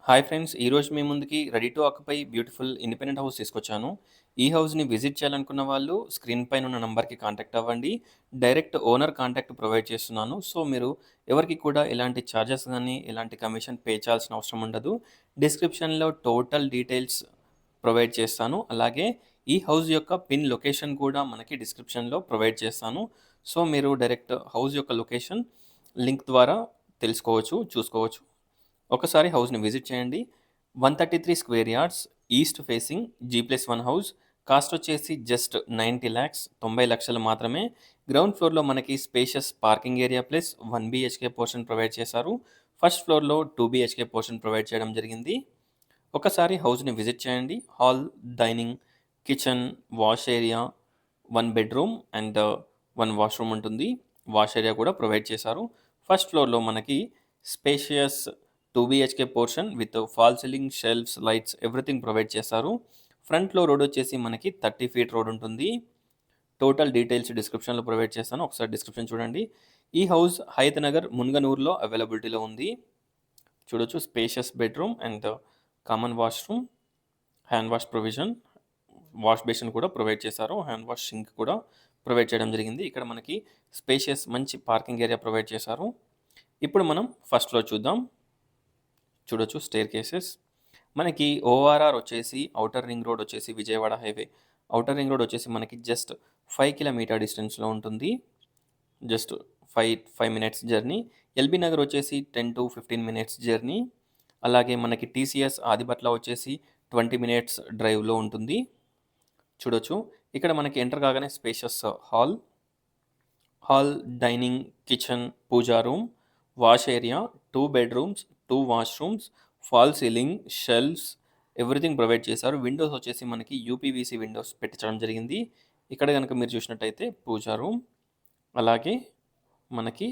Hi friends! ఈరోజు మీ ముందుకి ready to occupy beautiful independent house తీసుకొచ్చాను. ఈ హౌస్‌ని విజిట్ చేయాలనుకున్న వాళ్ళు స్క్రీన్ పైన ఉన్న నంబర్‌కి కాంటాక్ట్ అవ్వండి. డైరెక్ట్ ఓనర్ కాంటాక్ట్ ప్రొవైడ్ చేస్తున్నాను. సో, మీరు ఎవరికీ కూడా ఎలాంటి చార్జెస్ గానీ, ఎలాంటి కమిషన్ పే చేయాల్సిన అవసరం ఉండదు. డిస్క్రిప్షన్‌లో టోటల్ డీటెయిల్స్ ప్రొవైడ్ చేస్తాను. అలాగే ఈ హౌస్ యొక్క పిన్ లొకేషన్ కూడా మనకి డిస్క్రిప్షన్‌లో ప్రొవైడ్ చేస్తాను. సో, మీరు డైరెక్ట్ హౌస్ యొక్క లొకేషన్ లింక్ ద్వారా తెలుసుకోవచ్చు, చూసుకోవచ్చు. ఒకసారి హౌస్‌ని విజిట్ చేయండి. 133 స్క్వేర్ యార్డ్స్, ఈస్ట్ ఫేసింగ్, జీ+1 హౌస్. కాస్ట్ వచ్చేసి జస్ట్ 90,00,000 90,00,000 మాత్రమే. గ్రౌండ్ ఫ్లోర్‌లో మనకి spacious parking area plus 1 BHK portion provide చేశారు. ఫస్ట్ ఫ్లోర్‌లో 2 బీహెచ్‌కే పోర్షన్ ప్రొవైడ్ చేయడం జరిగింది. ఒకసారి హౌస్‌ని విజిట్ చేయండి. Hall, dining, kitchen, wash area, 1 bedroom and 1 washroom ఉంటుంది. వాష్ ఏరియా కూడా ప్రొవైడ్ చేశారు. ఫస్ట్ ఫ్లోర్‌లో మనకి spacious 2 BHK portion with fall ceiling, shelves, lights everything provide చేశారు. ఫ్రంట్‌లో రోడ్ వచ్చేసి మనకి 30 ఫీట్ రోడ్ ఉంటుంది. టోటల్ డీటెయిల్స్ డిస్క్రిప్షన్‌లో ప్రొవైడ్ చేస్తాను. ఒకసారి డిస్క్రిప్షన్ చూడండి. ఈ హౌస్ హయత్ నగర్, మున్గనూర్‌లో అవైలబిలిటీలో ఉంది. చూడొచ్చు spacious bedroom and common washroom, hand wash provision, wash basin కూడా ప్రొవైడ్ చేశారు. హ్యాండ్ వాష్ సింక్ కూడా ప్రొవైడ్ చేయడం జరిగింది. ఇక్కడ మనకి స్పేషియస్ మంచి పార్కింగ్ ఏరియా ప్రొవైడ్ చేశారు. ఇప్పుడు మనం ఫస్ట్ ఫ్లోర్ చూద్దాం. చూడొచ్చు స్టేర్ కేసెస్. మనకి ఓఆర్ఆర్ వచ్చేసి ఔటర్ రింగ్ రోడ్ వచ్చేసి Vijayawada highway. Outer ring road వచ్చేసి మనకి జస్ట్ 5 కిలోమీటర్ డిస్టెన్స్‌లో ఉంటుంది. Just 5 minutes journey. LB Nagar వచ్చేసి 10-15 మినిట్స్ జర్నీ. అలాగే మనకి టీసీఎస్ ఆదిబట్ల వచ్చేసి 20 మినిట్స్ డ్రైవ్‌లో ఉంటుంది. చూడొచ్చు. ఇక్కడ మనకి ఎంటర్ కాగానే spacious hall, dining, kitchen, pooja room, wash area, 2 bedrooms, 2 washrooms, fall ceiling, shelves everything provide చేశారు. విండోస్ వచ్చేసి మనకి యూపీవీసీ విండోస్ పెట్టించడం జరిగింది. ఇక్కడ గనుక మీరు చూసినట్టయితే పూజా రూమ్, అలాగే మనకి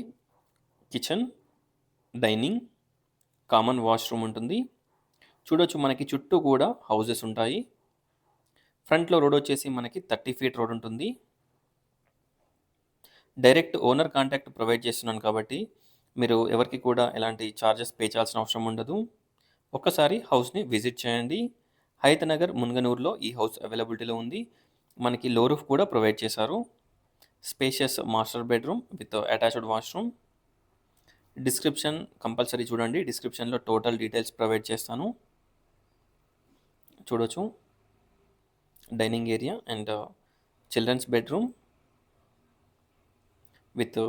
కిచెన్, డైనింగ్, కామన్ వాష్‌రూమ్ ఉంటుంది. చూడొచ్చు మనకి చుట్టూ కూడా హౌసెస్ ఉంటాయి. ఫ్రంట్‌లో రోడ్ వచ్చేసి మనకి 30 ఫీట్ రోడ్ ఉంటుంది. డైరెక్ట్ ఓనర్ కాంటాక్ట్ ప్రొవైడ్ చేస్తున్నాను కాబట్టి, మీరు ఎవరికీ కూడా ఎలాంటి చార్జెస్ పే చేయాల్సిన అవసరం ఉండదు. ఒక్కసారి హౌస్‌ని విజిట్ చేయండి. హయత్ నగర్, మున్గనూర్‌లో ఈ హౌస్ అవైలబిలిటీలో ఉంది. మనకి లో రూఫ్ కూడా ప్రొవైడ్ చేశారు. Spacious master bedroom with attached washroom. Description compulsory చూడండి. డిస్క్రిప్షన్‌లో టోటల్ డీటెయిల్స్ ప్రొవైడ్ చేస్తాను. చూడొచ్చు. Dining area and children's bedroom with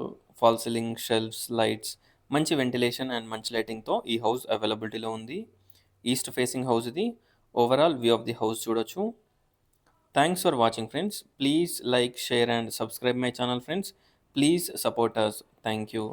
fall ceiling, shelves, lights, మంచి వెంటిలేషన్ అండ్ మంచి లైటింగ్‌తో ఈ హౌస్ అవైలబిలిటీలో ఉంది. ఈస్ట్ ఫేసింగ్ హౌస్ ఇది. Overall view of the house చూడొచ్చు. Thanks for watching friends. Please like, share and subscribe my channel friends. Please support us. Thank you.